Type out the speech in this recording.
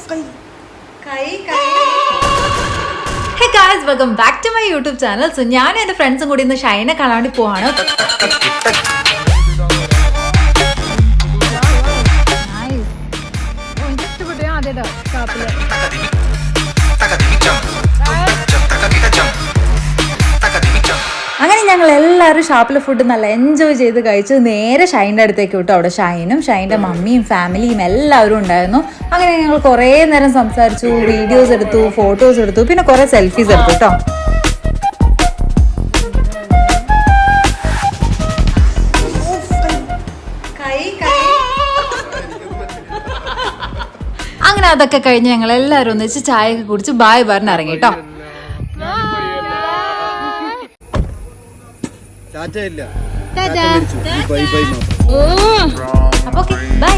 Hey guys, welcome back to my YouTube channel. So ഞാൻ എൻ്റെ ഫ്രണ്ട്സും കൂടി ഇന്ന് ഷൈനെ കാണാൻ വേണ്ടി പോവാണ്. അങ്ങനെ ഞങ്ങൾ എല്ലാവരും ഷാപ്പിലെ ഫുഡ് നല്ല എൻജോയ് ചെയ്ത് കഴിച്ച് നേരെ ഷൈൻ്റെ അടുത്തേക്ക് വിട്ടു. അവിടെ ഷൈനും ഷൈൻ്റെ മമ്മിയും ഫാമിലിയും എല്ലാവരും ഉണ്ടായിരുന്നു. അങ്ങനെ ഞങ്ങൾ കുറേ നേരം സംസാരിച്ചു, വീഡിയോസ് എടുത്തു, ഫോട്ടോസ് എടുത്തു, പിന്നെ കുറേ സെൽഫീസ് എടുത്തു കേട്ടോ. അങ്ങനെ അതൊക്കെ കഴിഞ്ഞ് ഞങ്ങൾ എല്ലാവരും ഒന്നിച്ച് ചായയൊക്കെ കുടിച്ച് ബായ് പറഞ്ഞ് ഇറങ്ങി കേട്ടോ. ടാറ്റ ഇല്ല, അപ്പൊ ബൈ.